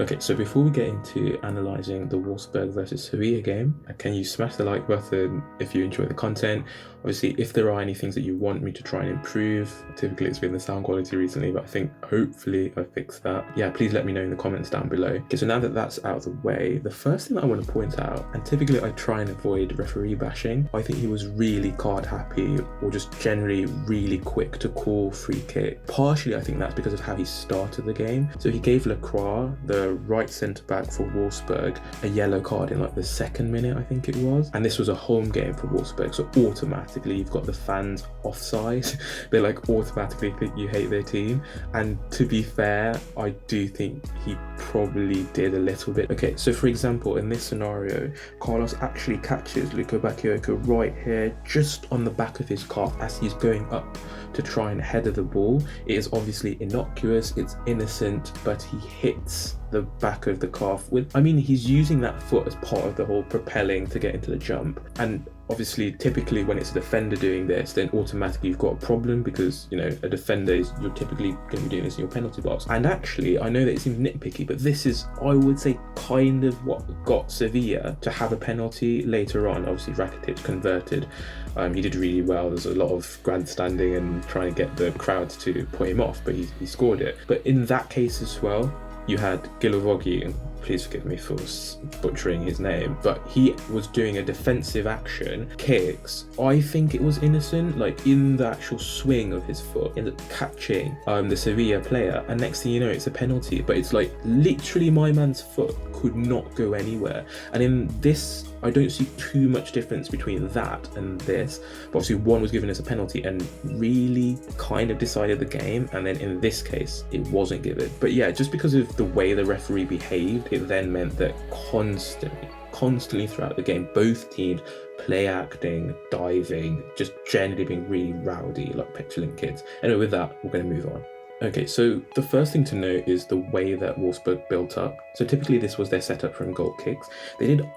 Okay, so before we get into analysing the Wolfsburg versus Sevilla game, can you smash the like button if you enjoy the content? Obviously, if there are any things that you want me to try and improve, typically it's been the sound quality recently, but I think hopefully I fixed that. Yeah, please let me know in the comments down below. Okay, so now that that's out of the way, the first thing that I want to point out, and typically I try and avoid referee bashing, I think he was really card happy or just generally really quick to call free kick. Partially, I think that's because of how he started the game. So he gave Lacroix, the right centre-back for Wolfsburg, a yellow card in like the 2nd minute, I think it was. And this was a home game for Wolfsburg, so automatically you've got the fans offside. They like automatically think you hate their team. And to be fair, I do think he probably did a little bit. Okay, so for example, in this scenario, Carlos actually catches Lopetegui right here, just on the back of his calf as he's going up to try and header the ball. It is obviously innocuous, it's innocent, but he hits the back of the calf with, I mean, he's using that foot as part of the whole propelling to get into the jump. And obviously, typically when it's a defender doing this, then automatically you've got a problem because, you know, a defender is, you're typically going to be doing this in your penalty box. And actually, I know that it seems nitpicky, but this is, I would say, kind of what got Sevilla to have a penalty later on. Obviously, Rakitic converted. He did really well. There's a lot of grandstanding and trying to get the crowd to put him off, but he scored it. But in that case as well, you had Gilovogi, and please forgive me for butchering his name, but he was doing a defensive action, kicks. I think it was innocent, like in the actual swing of his foot, ended up catching the Sevilla player, and next thing you know, it's a penalty. But it's like literally my man's foot could not go anywhere. And in this, I don't see too much difference between that and this. But obviously one was given as a penalty and really kind of decided the game, and then in this case it wasn't given. But yeah, just because of the way the referee behaved, it then meant that constantly throughout the game, both teams play acting, diving, just generally being really rowdy, like petulant kids. Anyway, with that, we're going to move on. Okay, so the first thing to note is the way that Wolfsburg built up. So typically this was their setup from goal kicks. They did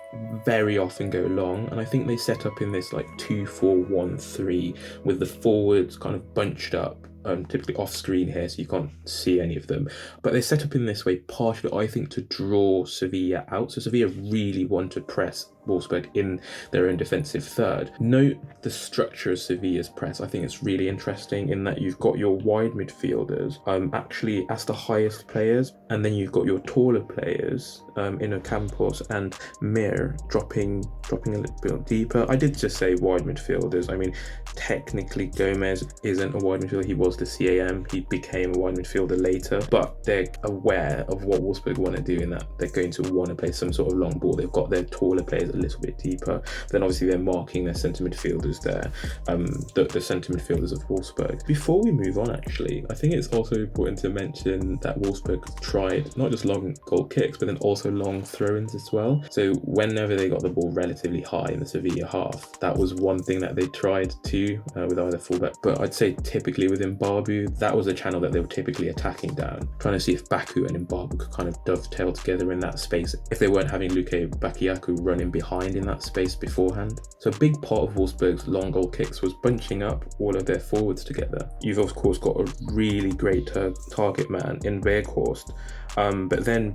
very often go long, and I think they set up in this like 2-4-1-3 with the forwards kind of bunched up, typically off screen here, so you can't see any of them. But they set up in this way partially, I think, to draw Sevilla out. So Sevilla really want to press Wolfsburg in their own defensive third. Note the structure of Sevilla's press. I think it's really interesting in that you've got your wide midfielders actually as the highest players, and then you've got your taller players in Campos and Mir dropping a little bit deeper. I did just say wide midfielders. I mean, technically Gomez isn't a wide midfielder. He was the CAM. He became a wide midfielder later, but they're aware of what Wolfsburg want to do in that they're going to want to play some sort of long ball. They've got their taller players a little bit deeper. Then obviously they're marking their centre midfielders there, the centre midfielders of Wolfsburg. Before we move on, actually, I think it's also important to mention that Wolfsburg tried not just long goal kicks, but then also long throw-ins as well. So whenever they got the ball relatively high in the Sevilla half, that was one thing that they tried to with either fullback. But I'd say typically with Mbabu, that was a channel that they were typically attacking down, trying to see if Baku and Mbabu could kind of dovetail together in that space if they weren't having Luke Bakiaku running behind in that space beforehand. So a big part of Wolfsburg's long goal kicks was bunching up all of their forwards together. You've of course got a really great target man in Weghorst, but then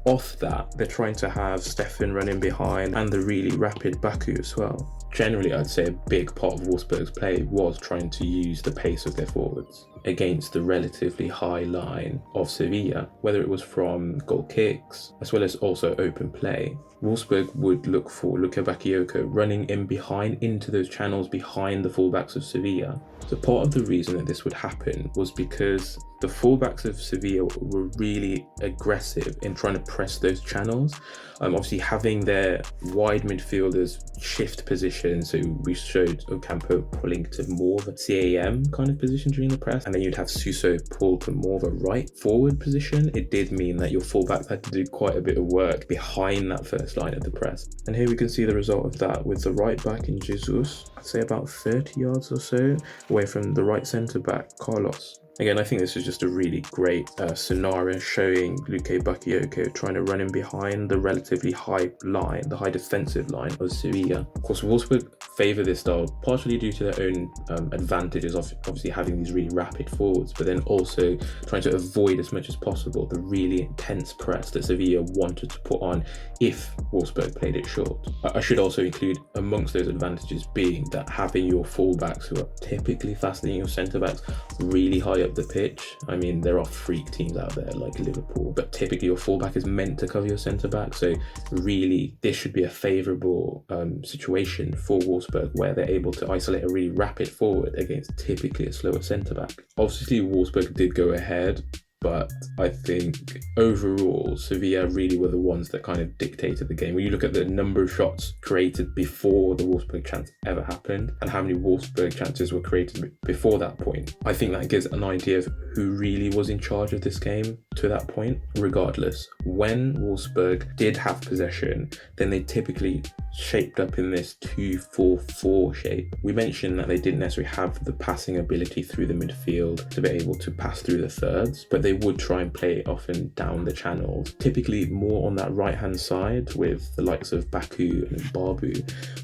off that, they're trying to have Stefan running behind and the really rapid Baku as well. Generally, I'd say a big part of Wolfsburg's play was trying to use the pace of their forwards against the relatively high line of Sevilla, whether it was from goal kicks as well as also open play. Wolfsburg would look for Luka Bakayoko running in behind into those channels behind the fullbacks of Sevilla. So part of the reason that this would happen was because the fullbacks of Sevilla were really aggressive in trying to press those channels. Obviously having their wide midfielders shift position, so we showed Ocampo pulling to more of a CAM kind of position during the press, and then you'd have Suso pull to more of a right forward position. It did mean that your fullbacks had to do quite a bit of work behind that first line of the press. And here we can see the result of that with the right back in Jesus, I'd say about 30 yards or so away from the right centre back, Carlos. Again, I think this is just a really great scenario showing Luke Bakayoko trying to run in behind the relatively high line, the high defensive line of Sevilla. Of course, Wolfsburg favour this style partially due to their own advantages of obviously having these really rapid forwards, but then also trying to avoid as much as possible the really intense press that Sevilla wanted to put on if Wolfsburg played it short. I should also include amongst those advantages being that having your fullbacks, who are typically faster than your centre-backs, really high up the pitch. I mean, there are freak teams out there like Liverpool, but typically your fullback is meant to cover your centre-back, so really this should be a favourable situation for Wolfsburg, where they're able to isolate a really rapid forward against typically a slower centre-back. Obviously Wolfsburg did go ahead, but I think overall Sevilla really were the ones that kind of dictated the game. When you look at the number of shots created before the Wolfsburg chance ever happened and how many Wolfsburg chances were created before that point, I think that gives an idea of who really was in charge of this game to that point. Regardless, when Wolfsburg did have possession, then they typically shaped up in this 2-4-4 shape. We mentioned that they didn't necessarily have the passing ability through the midfield to be able to pass through the thirds, but they would try and play it often down the channels, typically more on that right hand side with the likes of Baku and Babu,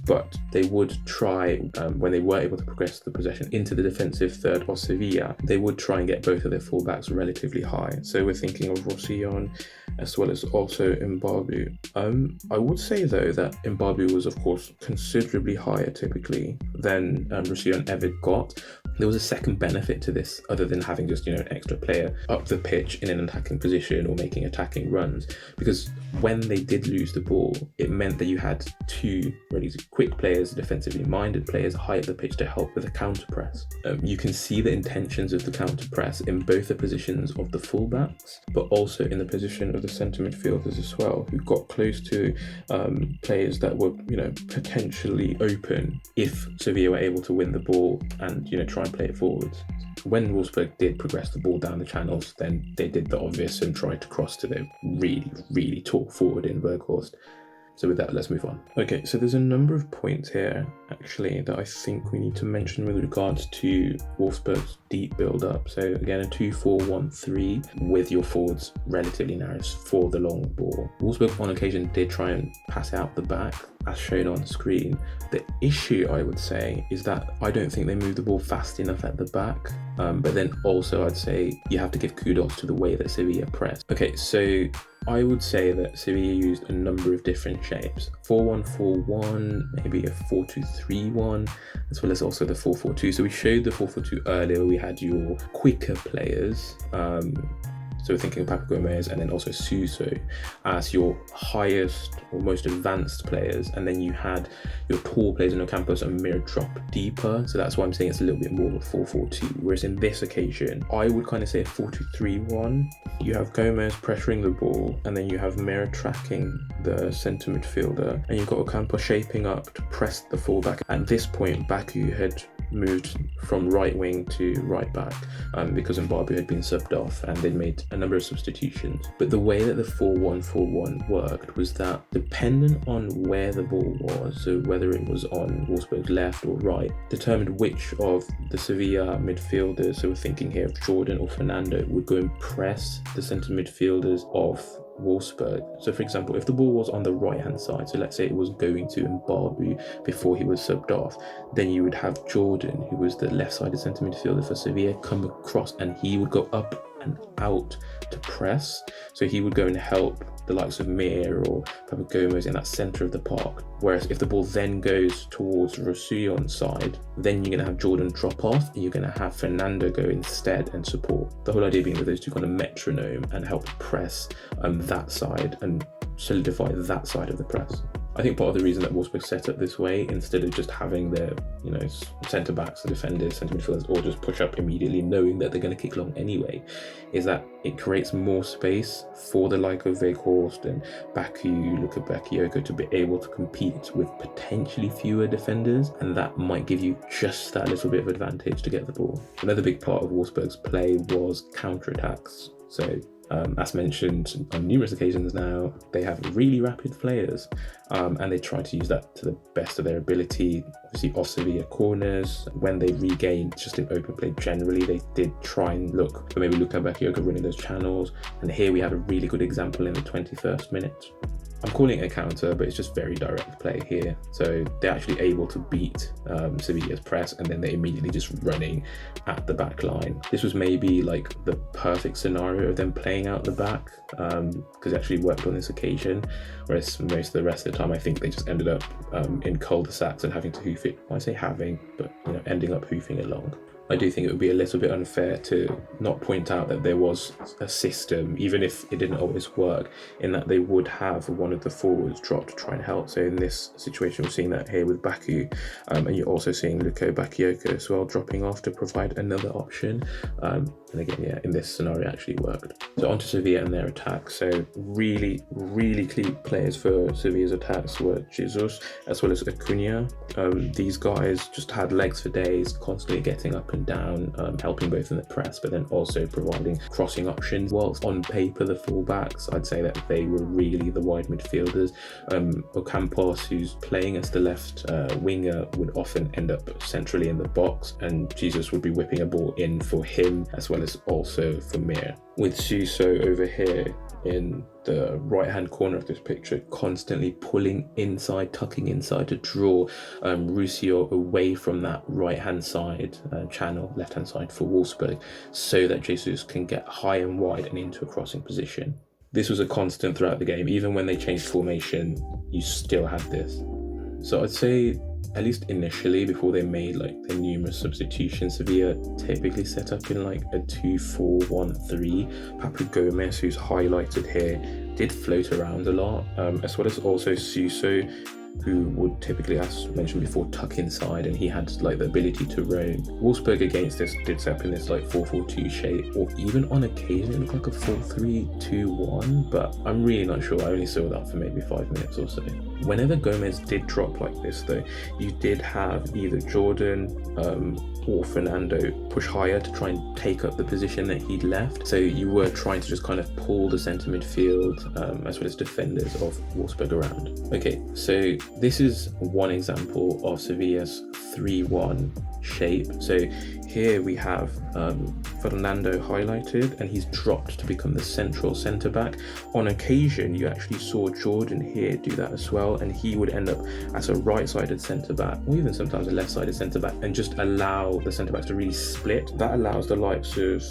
but they would try, when they were able to progress the possession into the defensive third of Sevilla, they would try and get both of their fullbacks relatively high. So we're thinking of Roussillon as well as also Mbabu. I would say though that Mbabu was of course considerably higher typically than Roussillon ever got. There was a second benefit to this other than having just, an extra player up the pitch in an attacking position or making attacking runs, because when they did lose the ball, it meant that you had two really quick players, defensively minded players high up the pitch to help with the counter press. You can see the intentions of the counter press in both the positions of the fullbacks, but also in the position of the centre midfielders as well, who got close to players that were, potentially open if Sevilla were able to win the ball and, try and play it forwards. When Wolfsburg did progress the ball down the channels, then they did the obvious and tried to cross to their really, really tall forward in Berghorst. So with that, let's move on. Okay, so there's a number of points here, actually, that I think we need to mention with regards to Wolfsburg's deep build-up. So again, a 2-4-1-3 with your forwards relatively narrow for the long ball. Wolfsburg on occasion did try and pass out the back, as shown on screen. The issue, I would say, is that I don't think they moved the ball fast enough at the back. But then also I'd say you have to give kudos to the way that Sevilla pressed. Okay, so I would say that Sevilla used a number of different shapes. 4-1-4-1, maybe a 4-2-3-1, as well as also the 4-4-2. So we showed the 4-4-2 earlier. We had your quicker players, so we're thinking of Papu Gomez and then also Suso as your highest or most advanced players. And then you had your tall players in Ocampos and Mir drop deeper. So that's why I'm saying it's a little bit more of a 4-4-2. Whereas in this occasion, I would kind of say a 4-2-3-1. You have Gomez pressuring the ball, and then you have Mir tracking the centre midfielder. And you've got Ocampos shaping up to press the fullback. At this point, Baku had moved from right wing to right back because Mbabu had been subbed off and they'd made a number of substitutions. But the way that the 4-1-4-1 worked was that dependent on where the ball was, so whether it was on Wolfsburg's left or right, determined which of the Sevilla midfielders, so we're thinking here of Jordan or Fernando, would go and press the centre midfielders of Wolfsburg. So for example, if the ball was on the right hand side, so let's say it was going to Mbabu before he was subbed off, then you would have Jordan, who was the left-sided centre midfielder for Sevilla, come across and he would go up and out to press. So he would go and help the likes of Mir or Papu Gomez in that centre of the park. Whereas if the ball then goes towards Roussillon's side, then you're going to have Jordan drop off and you're going to have Fernando go instead and support. The whole idea being that those two kind of metronome and help press that side and solidify that side of the press. I think part of the reason that Wolfsburg set up this way, instead of just having their, centre backs, the defenders, centre midfielders, all just push up immediately, knowing that they're going to kick long anyway, is that it creates more space for the like of Weghorst and Baku, Bakayoko to be able to compete with potentially fewer defenders, and that might give you just that little bit of advantage to get the ball. Another big part of Wolfsburg's play was counter-attacks. So As mentioned on numerous occasions now, they have really rapid players, and they try to use that to the best of their ability. Obviously, off Sevilla corners, when they regained just in open play generally, they did try and look for maybe Luka Bakayoko running those channels. And here we have a really good example in the 21st minute. I'm calling it a counter, but it's just very direct play here. So they're actually able to beat Sevilla's press, and then they're immediately just running at the back line. This was maybe like the perfect scenario of them playing out the back, because it actually worked on this occasion, whereas most of the rest of the time I think they just ended up in cul-de-sacs and having to hoof it. I say having, but ending up hoofing along. I do think it would be a little bit unfair to not point out that there was a system, even if it didn't always work, in that they would have one of the forwards drop to try and help. So in this situation, we're seeing that here with Baku, and you're also seeing Luka Bakayoko as well dropping off to provide another option. And again, yeah, in this scenario it actually worked. So onto Sevilla and their attack. So really, really key players for Sevilla's attacks were Jesus as well as Acuna. These guys just had legs for days, constantly getting up and down, helping both in the press, but then also providing crossing options. Whilst on paper the fullbacks, I'd say that they were really the wide midfielders. Ocampos, who's playing as the left winger, would often end up centrally in the box, and Jesus would be whipping a ball in for him as well as also for Mir. With Suso over here in the right hand corner of this picture, constantly pulling inside, tucking inside to draw Rusio away from that right hand side channel, left hand side for Wolfsburg, so that Jesus can get high and wide and into a crossing position. This was a constant throughout the game. Even when they changed formation, you still had this. So I'd say, at least initially, before they made like their numerous substitutions, Sevilla typically set up in like a 2-4-1-3. Papu Gomez, who's highlighted here, did float around a lot, as well as also Suso, who would typically, as mentioned before, tuck inside, and he had like the ability to roam. Wolfsburg against this did set up in this like 4-4-2 shape, or even on occasion it looked like a 4-3-2-1, but I'm really not sure. I only saw that for maybe 5 minutes or so. Whenever Gomez did drop like this though, you did have either Jordan or Fernando push higher to try and take up the position that he'd left. So you were trying to just kind of pull the centre midfield as well as defenders of Wolfsburg around. Okay, so this is one example of Sevilla's 3-1 shape. So here we have Fernando highlighted, and he's dropped to become the central centre back. On occasion you actually saw Jordan here do that as well, and he would end up as a right-sided centre back, or even sometimes a left-sided centre back, and just allow the centre backs to really split. That allows the likes of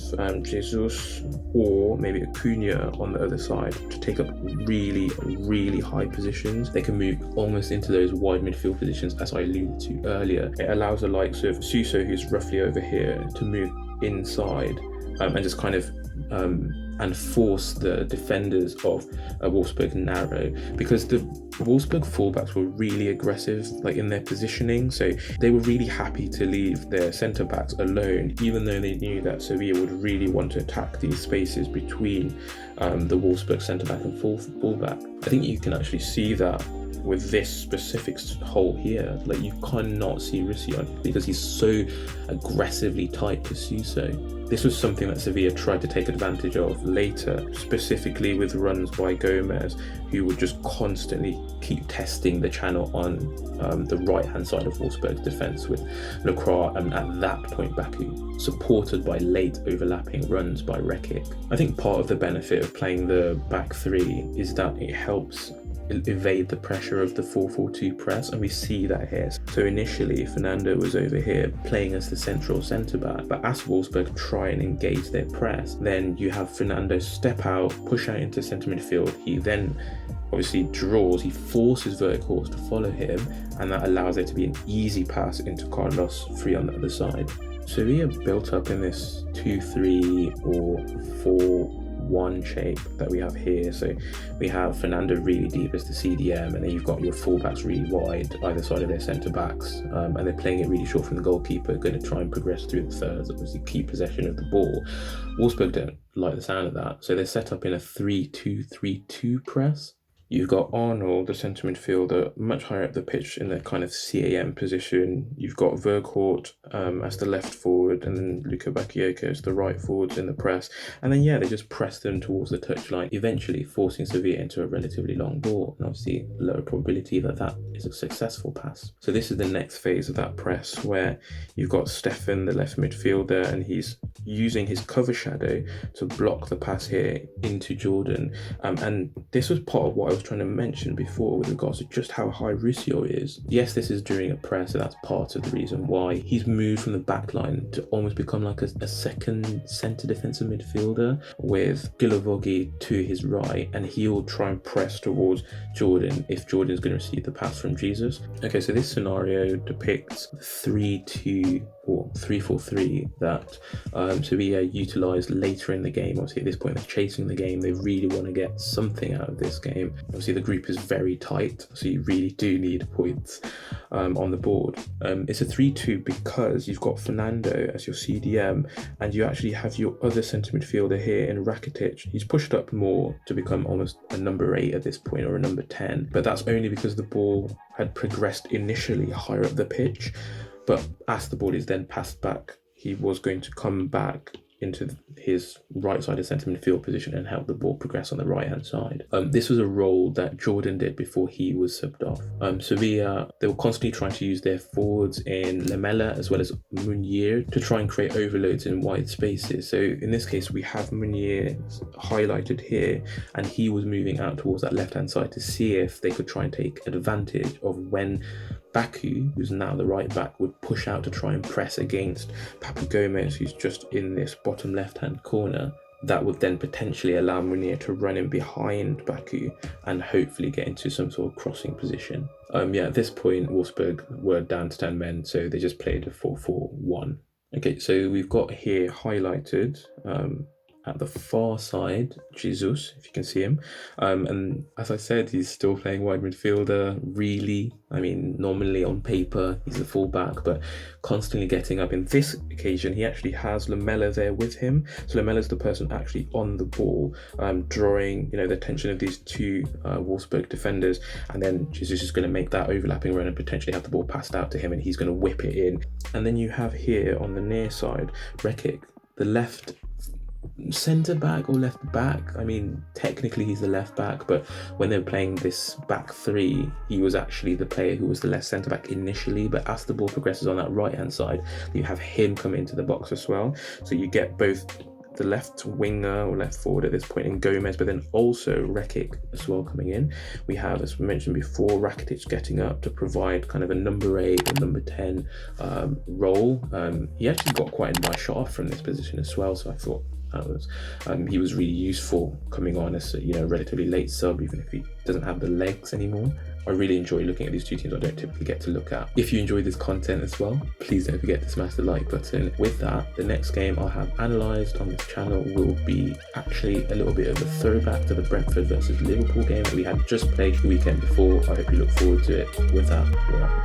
Jesus or maybe Acuna on the other side to take up really, really high positions. They can move almost into those wide midfield positions, as I alluded to earlier. It allows the likes of Suso, who's roughly over here, to move inside and just kind of and force the defenders of Wolfsburg narrow, because the Wolfsburg fullbacks were really aggressive like in their positioning, so they were really happy to leave their centre backs alone, even though they knew that Sevilla would really want to attack these spaces between the Wolfsburg centre back and fullback. I think you can actually see that with this specific hole here. Like, you cannot see Rusio because he's so aggressively tight to Suso. This was something that Sevilla tried to take advantage of later, specifically with runs by Gomez, who would just constantly keep testing the channel on the right-hand side of Wolfsburg's defence, with Lacroix and at that point Baku, supported by late overlapping runs by Rekic. I think part of the benefit of playing the back three is that it helps evade the pressure of the 4-4-2 press, and we see that here. So initially Fernando was over here playing as the central centre back, but as Wolfsburg try and engage their press, then you have Fernando step out, push out into centre midfield. He then obviously draws, he forces verticals to follow him, and that allows there to be an easy pass into Carlos free on the other side. So we are built up in this 2-3 or 4-1 shape that we have here. So we have Fernando really deep as the CDM, and then you've got your fullbacks really wide either side of their centre backs, and they're playing it really short from the goalkeeper, going to try and progress through the thirds, obviously keep possession of the ball. Wolfsburg don't like the sound of that, so they're set up in a 3-2-3-2 press. You've got Arnold, the centre midfielder, much higher up the pitch in the kind of CAM position. You've got Vercourt as the left forward, and then Luka Bakayoko as the right forwards in the press. And then, yeah, they just press them towards the touchline, eventually forcing Sevilla into a relatively long ball. And obviously, lower probability that that is a successful pass. So this is the next phase of that press, where you've got Stefan, the left midfielder, and he's using his cover shadow to block the pass here into Jordan. And this was part of what I was trying to mention before with regards to just how high Rusio is. Yes, this is during a press, and that's part of the reason why he's moved from the back line to almost become like a second centre defensive midfielder with Gilovogi to his right, and he'll try and press towards Jordan if Jordan's going to receive the pass from Jesus. Okay, so this scenario depicts 3-2 or 3-4-3 that Sevilla utilised later in the game. Obviously, at this point, they're chasing the game. They really want to get something out of this game. Obviously, the group is very tight, so you really do need points on the board. It's a 3-2 because you've got Fernando as your CDM, and you actually have your other centre midfielder here in Rakitic. He's pushed up more to become almost a number 8 at this point, or a number 10, but that's only because the ball had progressed initially higher up the pitch. But as the ball is then passed back, he was going to come back into his right-sided centre midfield position and help the ball progress on the right-hand side. This was a role that Jordan did before he was subbed off. Sevilla, they were constantly trying to use their forwards in Lamela as well as Munier to try and create overloads in wide spaces. So in this case, we have Munier highlighted here, and he was moving out towards that left-hand side to see if they could try and take advantage of when Baku, who's now the right back, would push out to try and press against Papu Gomez, who's just in this bottom left-hand corner. That would then potentially allow Munier to run in behind Baku and hopefully get into some sort of crossing position. At this point, Wolfsburg were down to 10 men, so they just played a 4-4-1. Okay, so we've got here highlighted at the far side, Jesus, if you can see him. And as I said, he's still playing wide midfielder, really. I mean, normally on paper, he's a fullback, but constantly getting up. In this occasion, he actually has Lamela there with him. So Lamela's the person actually on the ball, drawing, the attention of these two Wolfsburg defenders. And then Jesus is going to make that overlapping run and potentially have the ball passed out to him, and he's going to whip it in. And then you have here on the near side, Rekic, the left centre back or left back. I mean, technically he's the left back, but when they were playing this back three, he was actually the player who was the left centre back initially. But as the ball progresses on that right hand side, you have him come into the box as well. So you get both the left winger or left forward at this point in Gomez, but then also Rekic as well coming in. We have, as we mentioned before, Rakitic getting up to provide kind of a number 8 or number 10 role. He actually got quite a nice shot off from this position as well, so I thought he was really useful coming on as a relatively late sub, even if he doesn't have the legs anymore. I really enjoy looking at these two teams I don't typically get to look at. If you enjoy this content as well, please don't forget to smash the like button. With that, the next game I'll have analysed on this channel will be actually a little bit of a throwback to the Brentford versus Liverpool game that we had just played the weekend before. I hope you look forward to it. With that, we're out.